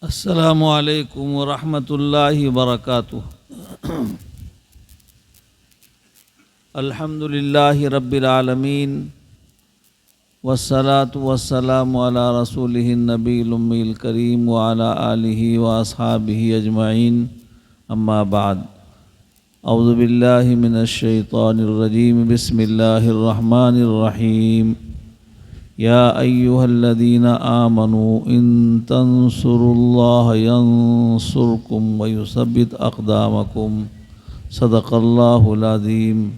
السلام علیکم ورحمۃ اللہ وبرکاتہ۔ الحمد للہ رب العالمین والصلاة والسلام علی رسولہ النبی الامی الکریم وعلی آلہ واصحابہ اجمعین، اما بعد۔ اعوذ باللہ من الشیطان الرجیم، بسم اللہ الرحمن الرحیم۔ یا ایہا الذین آمنوا ان تنصروا اللہ ینصرکم ویثبت اقدامکم، صدق اللہ العظیم۔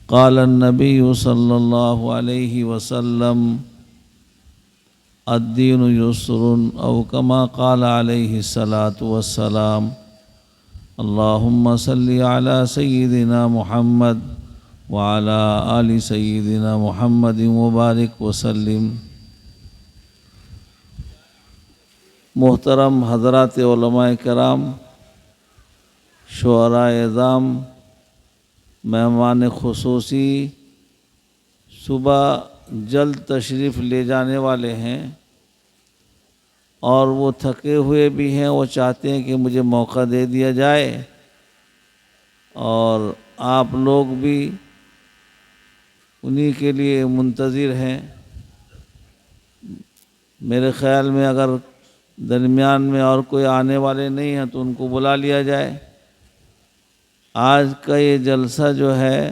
قال النبی صلی اللہ علیہ وسلم الدین یسر، او کما قال علیہ الصلاۃ والسلام۔ اللہم صلی علی سیدنا محمد وعلی آل سیدنا محمد مبارک وسلم۔ محترم حضرات علماء کرام، شعراء اعظام، مہمان خصوصی، صبح جلد تشریف لے جانے والے ہیں اور وہ تھکے ہوئے بھی ہیں، وہ چاہتے ہیں کہ مجھے موقع دے دیا جائے، اور آپ لوگ بھی انہی کے لیے منتظر ہیں۔ میرے خیال میں اگر درمیان میں اور کوئی آنے والے نہیں ہیں تو ان کو بلا لیا جائے۔ آج کا یہ جلسہ جو ہے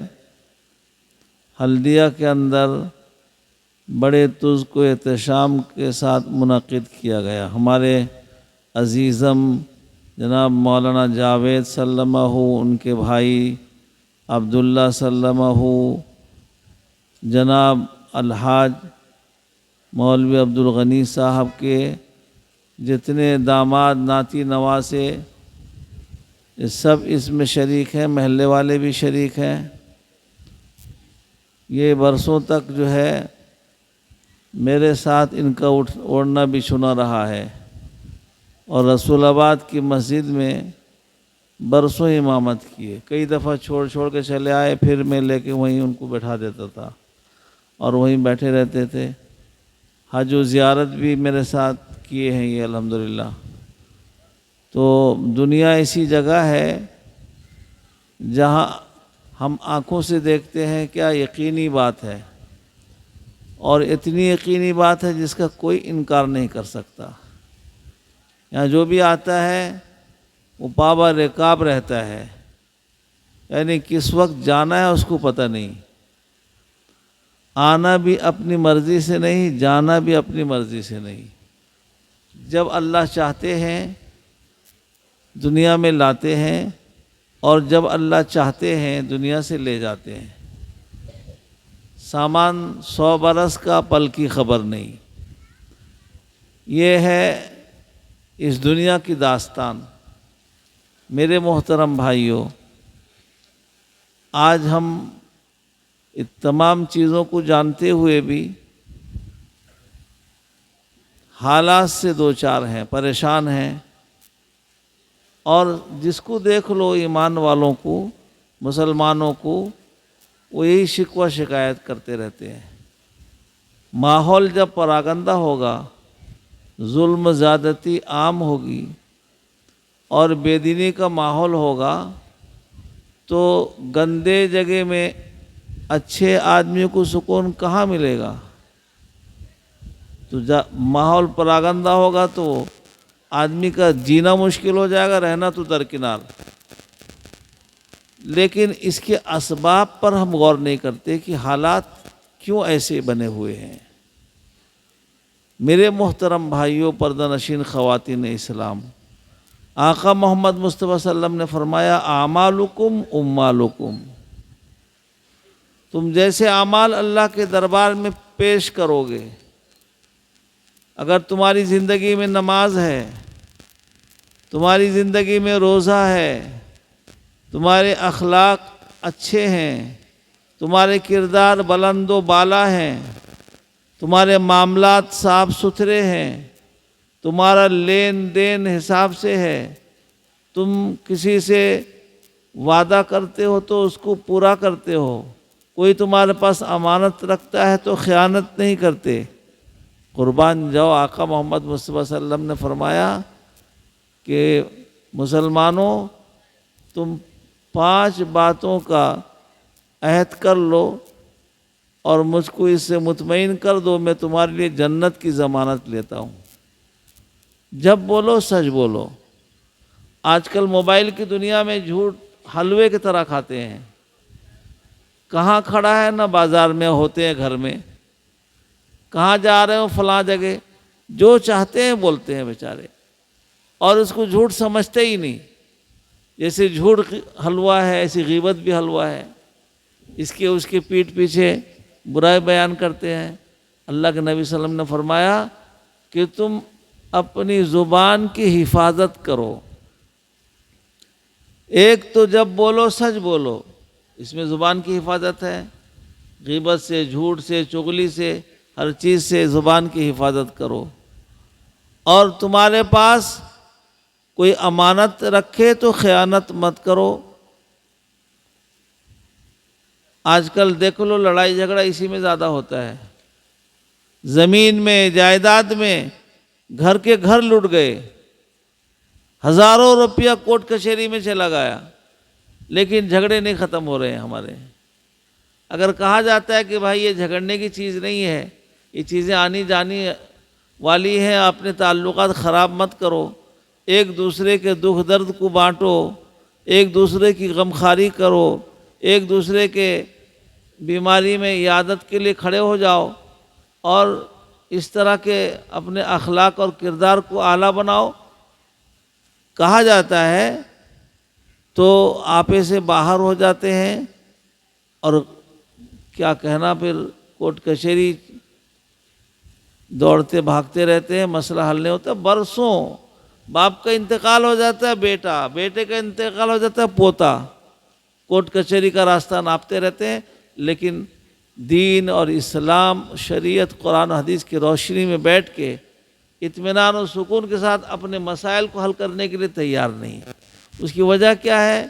ہلدیہ کے اندر بڑے تزک و احتشام کے ساتھ منعقد کیا گیا۔ ہمارے عزیزم جناب مولانا جاوید سلمہ، ان کے بھائی عبداللہ سلمہ، جناب الحاج مولوی عبدالغنی صاحب کے جتنے داماد ناتی نواسے، یہ سب اس میں شریک ہیں، محلے والے بھی شریک ہیں۔ یہ برسوں تک جو ہے میرے ساتھ ان کا اوڑھنا بچھونا رہا ہے، اور رسول آباد کی مسجد میں برسوں امامت کیے۔ کئی دفعہ چھوڑ کے چلے آئے، پھر میں لے کے وہیں ان کو بیٹھا دیتا تھا اور وہیں بیٹھے رہتے تھے۔ حج و زیارت بھی میرے ساتھ کیے ہیں یہ الحمدللہ۔ تو دنیا ایسی جگہ ہے جہاں ہم آنکھوں سے دیکھتے ہیں، کیا یقینی بات ہے، اور اتنی یقینی بات ہے جس کا کوئی انکار نہیں کر سکتا۔ یہاں جو بھی آتا ہے وہ پابا رکاب رہتا ہے، یعنی کس وقت جانا ہے اس کو پتہ نہیں۔ آنا بھی اپنی مرضی سے نہیں، جانا بھی اپنی مرضی سے نہیں۔ جب اللہ چاہتے ہیں دنیا میں لاتے ہیں، اور جب اللہ چاہتے ہیں دنیا سے لے جاتے ہیں۔ سامان 100 برس کا، پل کی خبر نہیں۔ یہ ہے اس دنیا کی داستان۔ میرے محترم بھائیوں، آج ہم تمام چیزوں کو جانتے ہوئے بھی حالات سے دوچار ہیں، پریشان ہیں، اور جس کو دیکھ لو ایمان والوں کو، مسلمانوں کو، وہ یہی شکوہ شکایت کرتے رہتے ہیں۔ ماحول جب پراگندہ ہوگا، ظلم زیادتی عام ہوگی اور بے دینی کا ماحول ہوگا، تو گندے جگہ میں اچھے آدمی کو سکون کہاں ملے گا؟ تو ماحول پراگندہ ہوگا تو آدمی کا جینا مشکل ہو جائے گا، رہنا تو درکنار۔ لیکن اس کے اسباب پر ہم غور نہیں کرتے کہ حالات کیوں ایسے بنے ہوئے ہیں۔ میرے محترم بھائیوں، پردہ نشین خواتین اسلام، آقا محمد مصطفیٰ صلی اللہ علیہ وسلم نے فرمایا اعمالکم اموالکم۔ تم جیسے اعمال اللہ کے دربار میں پیش کرو گے، اگر تمہاری زندگی میں نماز ہے، تمہاری زندگی میں روزہ ہے، تمہارے اخلاق اچھے ہیں، تمہارے کردار بلند و بالا ہیں، تمہارے معاملات صاف ستھرے ہیں، تمہارا لین دین حساب سے ہے، تم کسی سے وعدہ کرتے ہو تو اس کو پورا کرتے ہو، کوئی تمہارے پاس امانت رکھتا ہے تو خیانت نہیں کرتے، قربان جاؤ۔ آقا محمد مصطفیٰ صلی اللہ علیہ وسلم نے فرمایا کہ مسلمانوں تم 5 باتوں کا عہد کر لو اور مجھ کو اس سے مطمئن کر دو، میں تمہارے لیے جنت کی ضمانت لیتا ہوں۔ جب بولو سچ بولو۔ آج کل موبائل کی دنیا میں جھوٹ حلوے کی طرح کھاتے ہیں، کہاں کھڑا ہے نہ بازار میں ہوتے ہیں، گھر میں کہاں جا رہے ہو فلاں جگہ، جو چاہتے ہیں بولتے ہیں بیچارے، اور اس کو جھوٹ سمجھتے ہی نہیں۔ جیسے جھوٹ حلوہ ہے ایسی غیبت بھی حلوہ ہے، اس کے پیٹھ پیچھے برائی بیان کرتے ہیں۔ اللہ کے نبی صلی اللہ علیہ وسلم نے فرمایا کہ تم اپنی زبان کی حفاظت کرو۔ ایک تو جب بولو سچ بولو، اس میں زبان کی حفاظت ہے، غیبت سے، جھوٹ سے، چغلی سے، ہر چیز سے زبان کی حفاظت کرو۔ اور تمہارے پاس کوئی امانت رکھے تو خیانت مت کرو۔ آج کل دیکھ لو لڑائی جھگڑا اسی میں زیادہ ہوتا ہے، زمین میں، جائیداد میں، گھر کے گھر لٹ گئے، ہزاروں روپیہ کورٹ کچہری میں چلا گیا، لیکن جھگڑے نہیں ختم ہو رہے ہیں ہمارے۔ اگر کہا جاتا ہے کہ بھائی یہ جھگڑنے کی چیز نہیں ہے، یہ چیزیں آنی جانی والی ہیں، اپنے تعلقات خراب مت کرو، ایک دوسرے کے دکھ درد کو بانٹو، ایک دوسرے کی غمخواری کرو، ایک دوسرے کے بیماری میں عیادت کے لیے کھڑے ہو جاؤ، اور اس طرح کے اپنے اخلاق اور کردار کو اعلیٰ بناؤ، کہا جاتا ہے تو آپے سے باہر ہو جاتے ہیں، اور کیا کہنا، پھر کورٹ کچہری دوڑتے بھاگتے رہتے ہیں، مسئلہ حل نہیں ہوتا۔ برسوں باپ کا انتقال ہو جاتا ہے، بیٹے کا انتقال ہو جاتا ہے، پوتا، کورٹ کچہری کا راستہ ناپتے رہتے ہیں، لیکن دین اور اسلام، شریعت، قرآن و حدیث کی روشنی میں بیٹھ کے اطمینان و سکون کے ساتھ اپنے مسائل کو حل کرنے کے لیے تیار نہیں ہے۔ اس کی وجہ کیا ہے؟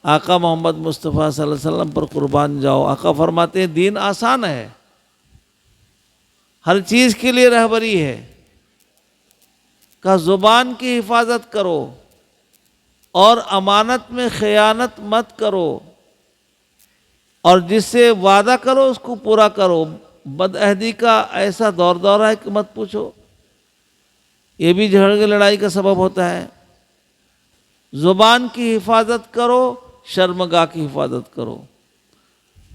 آقا محمد مصطفیٰ صلی اللہ علیہ وسلم پر قربان جاؤ۔ آقا فرماتے ہیں دین آسان ہے، ہر چیز کے لیے رہبری ہے۔ کہ زبان کی حفاظت کرو اور امانت میں خیانت مت کرو، اور جس سے وعدہ کرو اس کو پورا کرو۔ بدعہدی کا ایسا دور ہے کہ مت پوچھو، یہ بھی جھگڑے لڑائی کا سبب ہوتا ہے۔ زبان کی حفاظت کرو، شرمگاہ کی حفاظت کرو،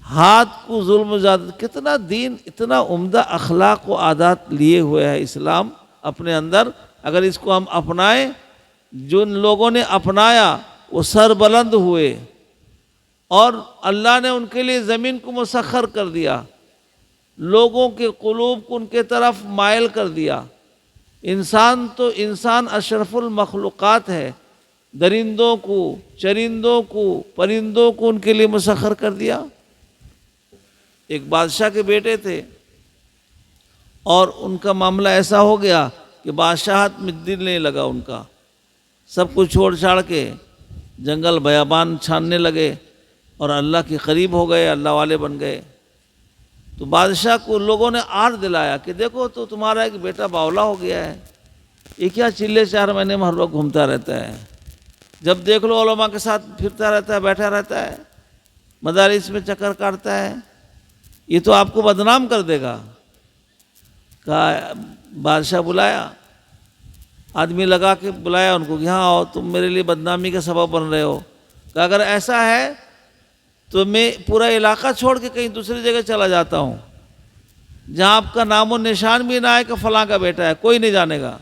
ہاتھ کو ظلم و زیادت۔ کتنا دین، اتنا عمدہ اخلاق و عادات لیے ہوئے ہے اسلام اپنے اندر، اگر اس کو ہم اپنائیں، جن لوگوں نے اپنایا وہ سر بلند ہوئے، اور اللہ نے ان کے لیے زمین کو مسخر کر دیا، لوگوں کے قلوب کو ان کے طرف مائل کر دیا۔ انسان اشرف المخلوقات ہے، درندوں کو، چرندوں کو، پرندوں کو ان کے لیے مسخر کر دیا۔ ایک بادشاہ کے بیٹے تھے، اور ان کا معاملہ ایسا ہو گیا کہ بادشاہت میں دل نہیں لگا ان کا، سب کچھ چھوڑ چھاڑ کے جنگل بیابان چھاننے لگے، اور اللہ کے قریب ہو گئے، اللہ والے بن گئے۔ تو بادشاہ کو لوگوں نے آر دلایا کہ دیکھو تو تمہارا ایک بیٹا باولا ہو گیا ہے، یہ کیا چلے 4 مہینے میں ہر وقت گھومتا رہتا ہے، جب دیکھ لو علماء کے ساتھ پھرتا رہتا ہے، بیٹھا رہتا ہے، مدارس میں چکر کاٹتا ہے، یہ تو آپ کو بدنام کر دے گا۔ کہا بادشاہ بلایا، آدمی لگا کے بلایا ان کو کہ ہاں آؤ، تم میرے لیے بدنامی کا سبب بن رہے ہو۔ کہا اگر ایسا ہے تو میں پورا علاقہ چھوڑ کے کہیں دوسری جگہ چلا جاتا ہوں، جہاں آپ کا نام و نشان بھی نہ آئے کہ فلاں کا بیٹا ہے، کوئی نہیں جانے گا۔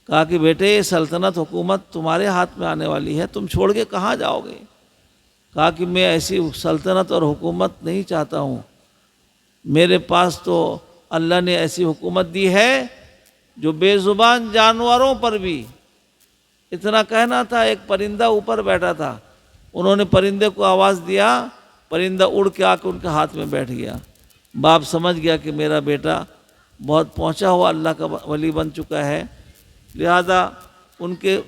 کہا کہ بیٹے یہ سلطنت، حکومت تمہارے ہاتھ میں آنے والی ہے، تم چھوڑ کے کہاں جاؤ گے؟ کہا کہ میں ایسی سلطنت اور حکومت نہیں چاہتا ہوں، میرے پاس تو اللہ نے ایسی حکومت دی ہے جو بے زبان جانوروں پر بھی، اتنا کہنا تھا، ایک پرندہ اوپر بیٹھا تھا، انہوں نے پرندے کو آواز دیا، پرندہ اڑ کے آ کے ان کے ہاتھ میں بیٹھ گیا۔ باپ سمجھ گیا کہ میرا بیٹا بہت پہنچا ہوا اللہ کا ولی بن چکا ہے، لہذا ان کے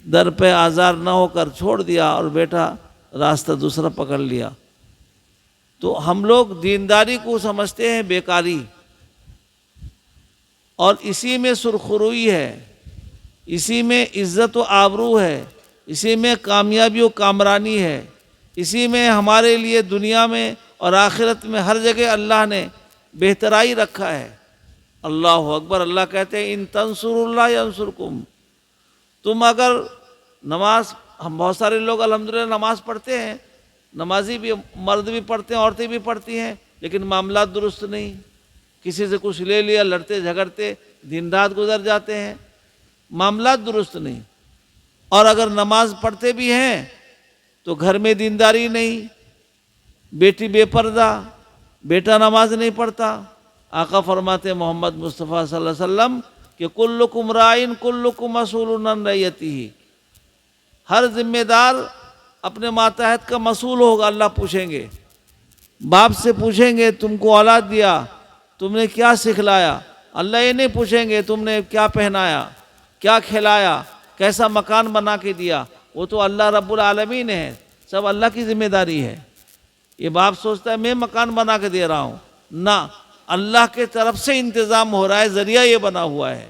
در پہ آزار نہ ہو کر چھوڑ دیا، اور بیٹا راستہ دوسرا پکڑ لیا۔ تو ہم لوگ دینداری کو سمجھتے ہیں بیکاری، اور اسی میں سرخروئی ہے، اسی میں عزت و آبرو ہے، اسی میں کامیابی و کامرانی ہے، اسی میں ہمارے لیے دنیا میں اور آخرت میں ہر جگہ اللہ نے بہترائی رکھا ہے۔ اللہ اکبر۔ اللہ کہتے ہیں ان تنصروا اللہ ینصرکم، تم اگر نماز، ہم بہت سارے لوگ الحمدللہ نماز پڑھتے ہیں، نمازی بھی، مرد بھی پڑھتے ہیں، عورتیں بھی پڑھتی ہیں، لیکن معاملات درست نہیں، کسی سے کچھ لے لیا، لڑتے جھگڑتے دن رات گزر جاتے ہیں، معاملات درست نہیں۔ اور اگر نماز پڑھتے بھی ہیں تو گھر میں دینداری نہیں، بیٹی بے پردہ، بیٹا نماز نہیں پڑھتا۔ آقا فرماتے محمد مصطفیٰ صلی اللہ علیہ وسلم کہ کلکم رائن کلکم مسئول عن رعیتہ، ہر ذمہ دار اپنے ماتحت کا مسئول ہوگا، اللہ پوچھیں گے، باپ سے پوچھیں گے تم کو اولاد دیا، تم نے کیا سکھلایا؟ اللہ یہ نہیں پوچھیں گے تم نے کیا پہنایا، کیا کھلایا، کیسا مکان بنا کے دیا، وہ تو اللہ رب العالمین ہے، سب اللہ کی ذمہ داری ہے۔ یہ باپ سوچتا ہے میں مکان بنا کے دے رہا ہوں، نہ، اللہ کے طرف سے انتظام ہو رہا ہے، ذریعہ یہ بنا ہوا ہے۔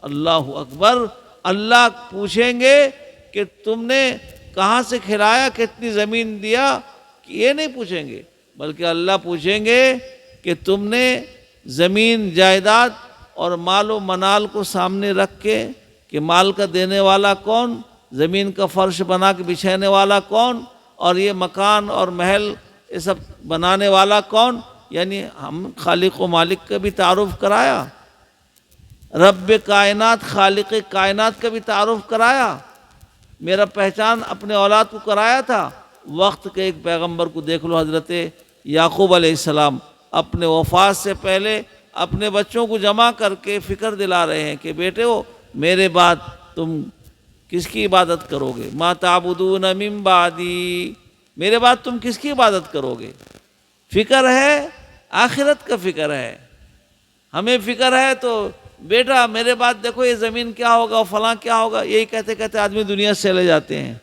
اللہ اکبر۔ اللہ پوچھیں گے کہ تم نے کہاں سے کھلایا، کتنی زمین دیا، یہ نہیں پوچھیں گے، بلکہ اللہ پوچھیں گے کہ تم نے زمین جائیداد اور مال و منال کو سامنے رکھ کے کہ مال کا دینے والا کون، زمین کا فرش بنا کے بچھانے والا کون، اور یہ مکان اور محل یہ سب بنانے والا کون، یعنی ہم خالق و مالک کا بھی تعارف کرایا، رب کائنات خالق کائنات کا بھی تعارف کرایا، میرا پہچان اپنے اولاد کو کرایا تھا۔ وقت کے ایک پیغمبر کو دیکھ لو، حضرت یعقوب علیہ السلام اپنے وفات سے پہلے اپنے بچوں کو جمع کر کے فکر دلا رہے ہیں کہ بیٹے ہو، میرے بعد تم کس کی عبادت کرو گے؟ ما تعبدون من بعدی، میرے بعد تم کس کی عبادت کرو گے؟ فکر ہے، آخرت کا فکر ہے، ہمیں فکر ہے تو بیٹا میرے بعد دیکھو یہ زمین کیا ہوگا، فلاں کیا ہوگا، یہی کہتے کہتے آدمی دنیا سے چلے جاتے ہیں۔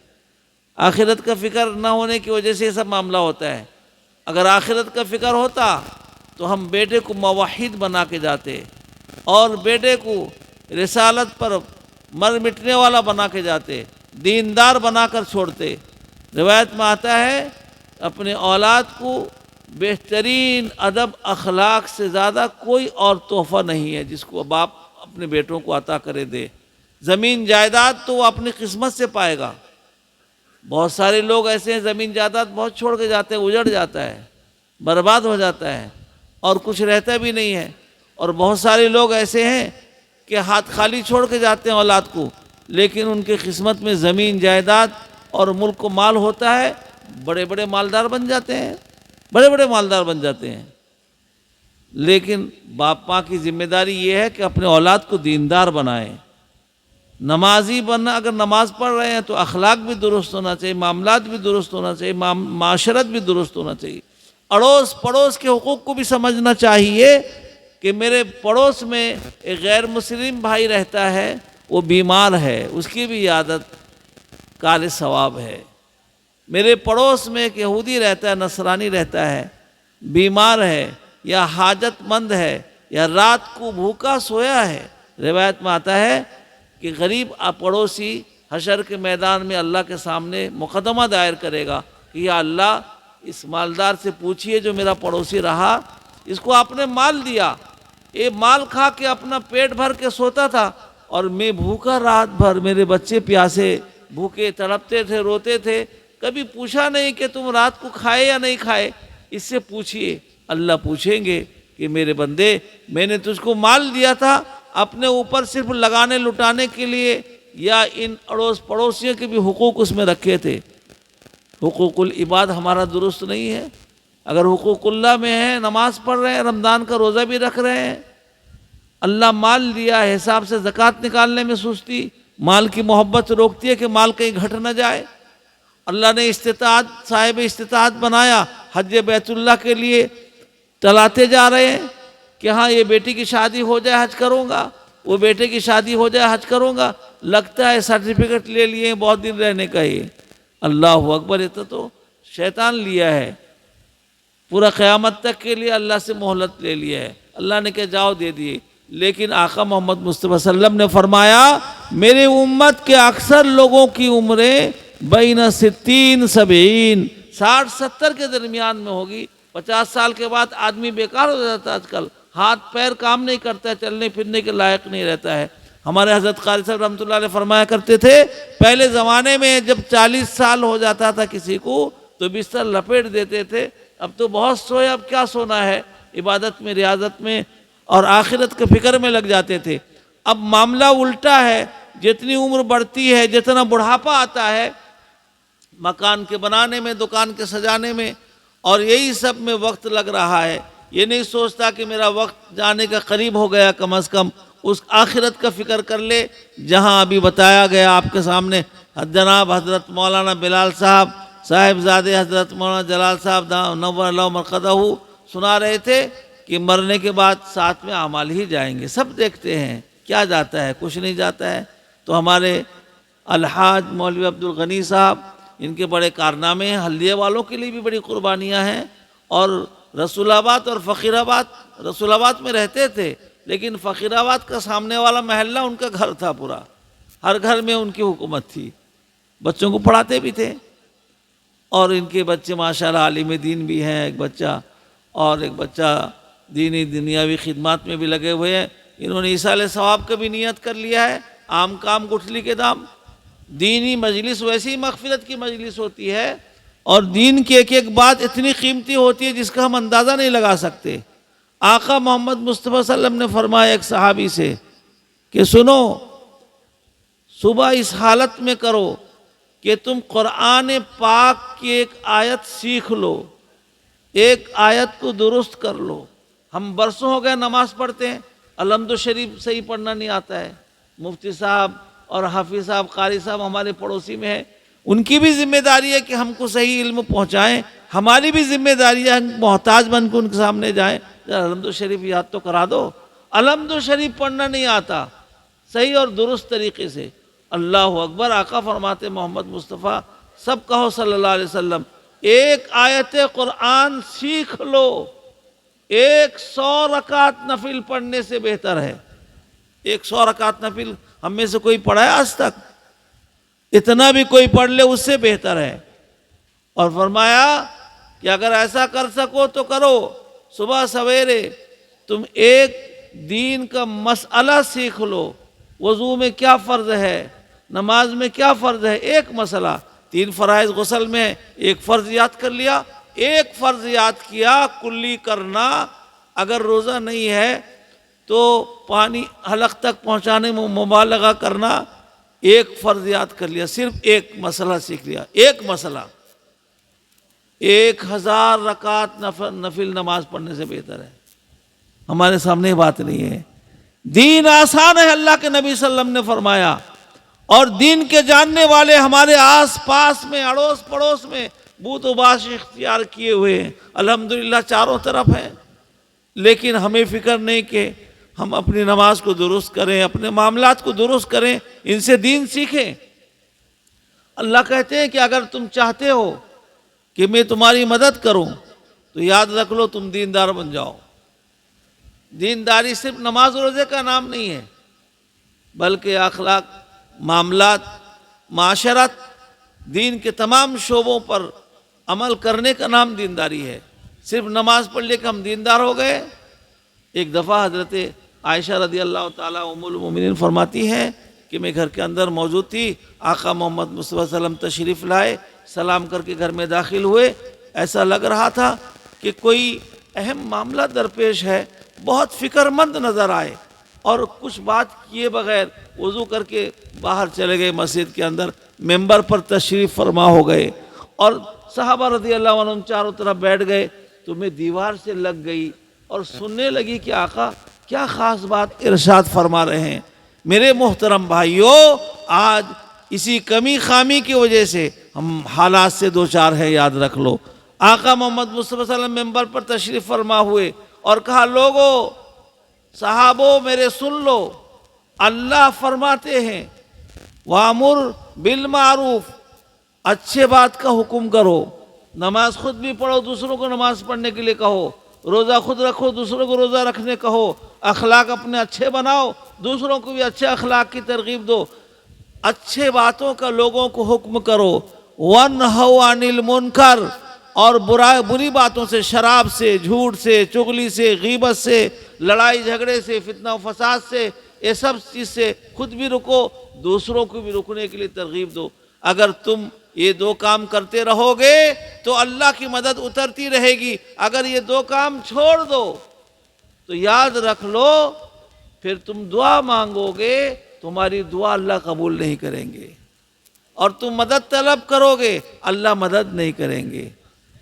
آخرت کا فکر نہ ہونے کی وجہ سے یہ سب معاملہ ہوتا ہے۔ اگر آخرت کا فکر ہوتا تو ہم بیٹے کو موحد بنا کے جاتے اور بیٹے کو رسالت پر مر مٹنے والا بنا کے جاتے، دیندار بنا کر چھوڑتے۔ روایت میں آتا ہے اپنے اولاد کو بہترین ادب اخلاق سے زیادہ کوئی اور تحفہ نہیں ہے جس کو باپ اپنے بیٹوں کو عطا کرے دے۔ زمین جائیداد تو وہ اپنی قسمت سے پائے گا۔ بہت سارے لوگ ایسے ہیں زمین جائیداد بہت چھوڑ کے جاتے ہیں، اجڑ جاتا ہے، برباد ہو جاتا ہے اور کچھ رہتا بھی نہیں ہے۔ اور بہت سارے لوگ ایسے ہیں کہ ہاتھ خالی چھوڑ کے جاتے ہیں اولاد کو، لیکن ان کی قسمت میں زمین جائیداد اور ملک و مال ہوتا ہے، بڑے بڑے مالدار بن جاتے ہیں، بڑے بڑے مالدار بن جاتے ہیں۔ لیکن باپ ماں کی ذمہ داری یہ ہے کہ اپنے اولاد کو دیندار بنائیں، نمازی بننا۔ اگر نماز پڑھ رہے ہیں تو اخلاق بھی درست ہونا چاہیے، معاملات بھی درست ہونا چاہیے، معاشرت بھی درست ہونا چاہیے، اڑوس پڑوس کے حقوق کو بھی سمجھنا چاہیے کہ میرے پڑوس میں ایک غیر مسلم بھائی رہتا ہے، وہ بیمار ہے، اس کی بھی عیادت کار ثواب ہے۔ میرے پڑوس میں ایک یہودی رہتا ہے، نصرانی رہتا ہے، بیمار ہے یا حاجت مند ہے یا رات کو بھوکا سویا ہے، روایت میں آتا ہے کہ غریب پڑوسی حشر کے میدان میں اللہ کے سامنے مقدمہ دائر کرے گا کہ یا اللہ اس مالدار سے پوچھئے جو میرا پڑوسی رہا، اس کو آپ نے مال دیا، یہ مال کھا کے اپنا پیٹ بھر کے سوتا تھا اور میں بھوکا رات بھر، میرے بچے پیاسے بھوکے تڑپتے تھے، روتے تھے، کبھی پوچھا نہیں کہ تم رات کو کھائے یا نہیں کھائے، اس سے پوچھئے۔ اللہ پوچھیں گے کہ میرے بندے میں نے تجھ کو مال دیا تھا اپنے اوپر صرف لگانے لٹانے کے لیے یا ان اڑوس پڑوسیوں کے بھی حقوق اس میں رکھے تھے؟ حقوق العباد ہمارا درست نہیں ہے۔ اگر حقوق اللہ میں ہے، نماز پڑھ رہے ہیں، رمضان کا روزہ بھی رکھ رہے ہیں، اللہ مال دیا ہے، حساب سے زکوٰۃ نکالنے میں سستی، مال کی محبت روکتی ہے کہ مال کہیں گھٹ نہ جائے۔ اللہ نے استطاعت، صاحب استطاعت بنایا، حج بیت اللہ کے لیے چلاتے جا رہے ہیں کہ ہاں یہ بیٹی کی شادی ہو جائے حج کروں گا، وہ بیٹے کی شادی ہو جائے حج کروں گا، لگتا ہے سرٹیفکیٹ لے لیے بہت دن رہنے کا۔ یہ اللہ اکبر، یہ تو شیطان لیا ہے، پورا قیامت تک کے لیے اللہ سے مہلت لے لیا ہے۔ اللہ نے کہا جاؤ دے دیے، لیکن آقا محمد مصطفیٰ صلی اللہ علیہ وسلم نے فرمایا میری امت کے اکثر لوگوں کی عمریں بین 60-70 60-70 کے درمیان میں ہوگی۔ 50 سال کے بعد آدمی بیکار ہو جاتا ہے، آج کل ہاتھ پیر کام نہیں کرتا ہے، چلنے پھرنے کے لائق نہیں رہتا ہے۔ ہمارے حضرت قاری صاحب رحمۃ اللہ علیہ فرمایا کرتے تھے پہلے زمانے میں جب 40 سال ہو جاتا تھا کسی کو تو بستر لپیٹ دیتے تھے، اب تو بہت سوئے، اب کیا سونا ہے، عبادت میں، ریاضت میں اور آخرت کے فکر میں لگ جاتے تھے۔ اب معاملہ الٹا ہے، جتنی عمر بڑھتی ہے، جتنا بڑھاپا آتا ہے، مکان کے بنانے میں، دکان کے سجانے میں اور یہی سب میں وقت لگ رہا ہے، یہ نہیں سوچتا کہ میرا وقت جانے کا قریب ہو گیا، کم از کم اس آخرت کا فکر کر لے۔ جہاں ابھی بتایا گیا آپ کے سامنے، جناب حضرت مولانا بلال صاحبزادے حضرت مولانا جلال صاحب نور اللہ مرقدہ سنا رہے تھے کہ مرنے کے بعد ساتھ میں اعمال ہی جائیں گے، سب دیکھتے ہیں کیا جاتا ہے، کچھ نہیں جاتا ہے۔ تو ہمارے الحاج مولوی عبدالغنی صاحب، ان کے بڑے کارنامے ہیں، حلدیہ والوں کے لیے بھی بڑی قربانیاں ہیں، اور رسول آباد اور فقیر آباد، رسول آباد میں رہتے تھے لیکن فقیر آباد کا سامنے والا محلہ ان کا گھر تھا، پورا ہر گھر میں ان کی حکومت تھی، بچوں کو پڑھاتے بھی تھے، اور ان کے بچے ماشاءاللہ عالم دین بھی ہیں، ایک بچہ اور ایک بچہ دینی دنیاوی خدمات میں بھی لگے ہوئے ہیں۔ انہوں نے ایصال ثواب کا بھی نیت کر لیا ہے، عام کام گٹھلی کے دام۔ دینی مجلس ویسی مغفرت کی مجلس ہوتی ہے، اور دین کی ایک ایک بات اتنی قیمتی ہوتی ہے جس کا ہم اندازہ نہیں لگا سکتے۔ آقا محمد مصطفیٰ صلی اللہ علیہ وسلم نے فرمایا ایک صحابی سے کہ سنو، صبح اس حالت میں کرو کہ تم قرآن پاک کی ایک آیت سیکھ لو، ایک آیت کو درست کر لو۔ ہم برسوں ہو گئے نماز پڑھتے ہیں، الحمد شریف صحیح پڑھنا نہیں آتا ہے۔ مفتی صاحب اور حافظ صاحب، قاری صاحب ہمارے پڑوسی میں ہیں، ان کی بھی ذمہ داری ہے کہ ہم کو صحیح علم پہنچائیں، ہماری بھی ذمہ داری ہے ہم محتاج بن کے ان کے سامنے جائیں، الحمد شریف یاد تو کرا دو۔ الحمد شریف پڑھنا نہیں آتا صحیح اور درست طریقے سے، اللہ اکبر۔ آقا فرماتے محمد مصطفیٰ سب کہو صلی اللہ علیہ وسلم، ایک آیت قرآن سیکھ لو 100 رکعت نفل پڑھنے سے بہتر ہے۔ 100 رکعت نفل ہم میں سے کوئی پڑھا ہے آج تک؟ اتنا بھی کوئی پڑھ لے اس سے بہتر ہے۔ اور فرمایا کہ اگر ایسا کر سکو تو کرو، صبح سویرے تم ایک دین کا مسئلہ سیکھ لو، وضو میں کیا فرض ہے، نماز میں کیا فرض ہے، ایک مسئلہ۔ 3 فرائض غسل میں ایک فرض یاد کر لیا، ایک فرض یاد کیا، کلی کرنا۔ اگر روزہ نہیں ہے تو پانی حلق تک پہنچانے میں مبالغہ کرنا، ایک فرض یاد کر لیا، صرف ایک مسئلہ سیکھ لیا، ایک مسئلہ۔ 1000 رکعت نفل نماز پڑھنے سے بہتر ہے۔ ہمارے سامنے بات نہیں ہے، دین آسان ہے، اللہ کے نبی صلی اللہ علیہ وسلم نے فرمایا، اور دین کے جاننے والے ہمارے آس پاس میں، اڑوس پڑوس میں بوت و باش اختیار کیے ہوئے ہیں، الحمدللہ چاروں طرف ہیں، لیکن ہمیں فکر نہیں کہ ہم اپنی نماز کو درست کریں، اپنے معاملات کو درست کریں، ان سے دین سیکھیں۔ اللہ کہتے ہیں کہ اگر تم چاہتے ہو کہ میں تمہاری مدد کروں تو یاد رکھ لو تم دیندار بن جاؤ۔ دینداری صرف نماز روزے کا نام نہیں ہے، بلکہ اخلاق، معاملات، معاشرت، دین کے تمام شعبوں پر عمل کرنے کا نام دینداری ہے۔ صرف نماز پڑھ لے کہ ہم دیندار ہو گئے؟ ایک دفعہ حضرت عائشہ رضی اللہ تعالیٰ ام المومنین فرماتی ہیں کہ میں گھر کے اندر موجود تھی، آقا محمد مصطفیٰ صلی اللہ علیہ وسلم تشریف لائے، سلام کر کے گھر میں داخل ہوئے، ایسا لگ رہا تھا کہ کوئی اہم معاملہ درپیش ہے، بہت فکر مند نظر آئے، اور کچھ بات کیے بغیر وضو کر کے باہر چلے گئے مسجد کے اندر، ممبر پر تشریف فرما ہو گئے، اور صحابہ رضی اللہ عنہم چاروں طرف بیٹھ گئے، تو میں دیوار سے لگ گئی اور سننے لگی کہ آقا کیا خاص بات ارشاد فرما رہے ہیں۔ میرے محترم بھائیوں، آج اسی کمی خامی کی وجہ سے ہم حالات سے دوچار ہے، یاد رکھ لو۔ آقا محمد مصطفیٰ صلی اللہ علیہ وسلم ممبر پر تشریف فرما ہوئے اور کہا، لوگو، صحابو میرے سن لو، اللہ فرماتے ہیں وَأَمُرْ بِالْمَعْرُوفِ، اچھے بات کا حکم کرو، نماز خود بھی پڑھو، دوسروں کو نماز پڑھنے کے لیے کہو، روزہ خود رکھو، دوسروں کو روزہ رکھنے کہو، اخلاق اپنے اچھے بناؤ، دوسروں کو بھی اچھے اخلاق کی ترغیب دو، اچھے باتوں کا لوگوں کو حکم کرو، وَانْهَوْا عَنِ الْمُنْكَرِ، اور بری باتوں سے، شراب سے، جھوٹ سے، چغلی سے، غیبت سے، لڑائی جھگڑے سے، فتنہ و فساد سے، یہ سب چیز سے خود بھی رکو، دوسروں کو بھی رکنے کے لیے ترغیب دو۔ اگر تم یہ دو کام کرتے رہو گے تو اللہ کی مدد اترتی رہے گی۔ اگر یہ دو کام چھوڑ دو تو یاد رکھ لو، پھر تم دعا مانگو گے، تمہاری دعا اللہ قبول نہیں کریں گے، اور تم مدد طلب کرو گے، اللہ مدد نہیں کریں گے،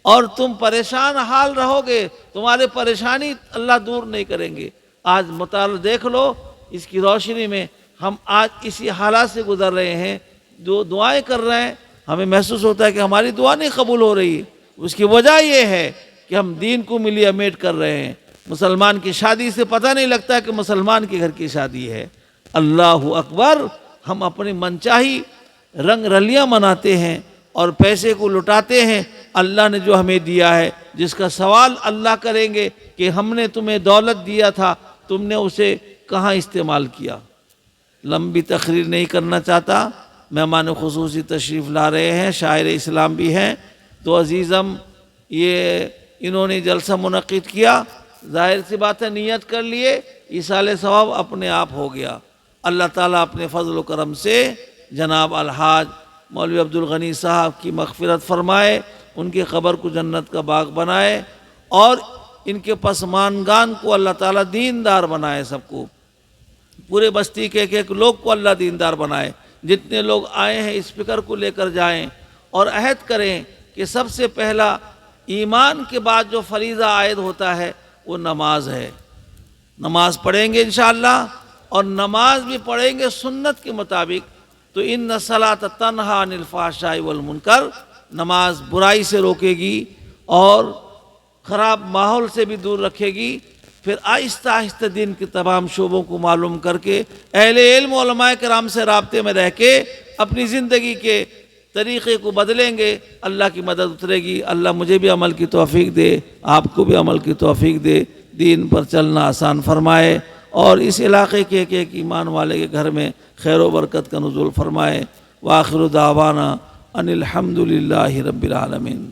اور تم پریشان حال رہو گے، تمہارے پریشانی اللہ دور نہیں کریں گے۔ آج مطالعہ دیکھ لو، اس کی روشنی میں ہم آج اسی حالات سے گزر رہے ہیں، جو دعائیں کر رہے ہیں، ہمیں محسوس ہوتا ہے کہ ہماری دعا نہیں قبول ہو رہی ہے۔ اس کی وجہ یہ ہے کہ ہم دین کو ملیمیٹ کر رہے ہیں۔ مسلمان کی شادی سے پتہ نہیں لگتا کہ مسلمان کے گھر کی شادی ہے۔ اللہ اکبر، ہم اپنی منچاہی رنگ رلیاں مناتے ہیں اور پیسے کو لٹاتے ہیں۔ اللہ نے جو ہمیں دیا ہے، جس کا سوال اللہ کریں گے کہ ہم نے تمہیں دولت دیا تھا، تم نے اسے کہاں استعمال کیا۔ لمبی تقریر نہیں کرنا چاہتا، مہمان خصوصی تشریف لا رہے ہیں، شاعر اسلام بھی ہیں، تو عزیزم یہ انہوں نے جلسہ منعقد کیا، ظاہر سی بات ہے نیت کر لیے، ایصال ثواب اپنے آپ ہو گیا۔ اللہ تعالیٰ اپنے فضل و کرم سے جناب الحاج مولوی عبدالغنی صاحب کی مغفرت فرمائے، ان کی قبر کو جنت کا باغ بنائے، اور ان کے پسماندگان کو اللہ تعالیٰ دیندار بنائے، سب کو، پورے بستی کے ایک لوگ کو اللہ دیندار بنائے۔ جتنے لوگ آئے ہیں اس فکر کو لے کر جائیں اور عہد کریں کہ سب سے پہلا ایمان کے بعد جو فریضہ عائد ہوتا ہے وہ نماز ہے۔ نماز پڑھیں گے انشاءاللہ، اور نماز بھی پڑھیں گے سنت کے مطابق، تو ان الصلاۃ تنہی عن الفحشاء والمنکر، نماز برائی سے روکے گی اور خراب ماحول سے بھی دور رکھے گی۔ پھر آہستہ آہستہ دین کے تمام شعبوں کو معلوم کر کے اہل علم علماء کرام سے رابطے میں رہ کے اپنی زندگی کے طریقے کو بدلیں گے، اللہ کی مدد اترے گی۔ اللہ مجھے بھی عمل کی توفیق دے، آپ کو بھی عمل کی توفیق دے، دین پر چلنا آسان فرمائے، اور اس علاقے کے ایک ایمان والے کے گھر میں خیر و برکت کا نزول فرمائے۔ وآخر دعوانا ان الحمد للہ رب العالمین۔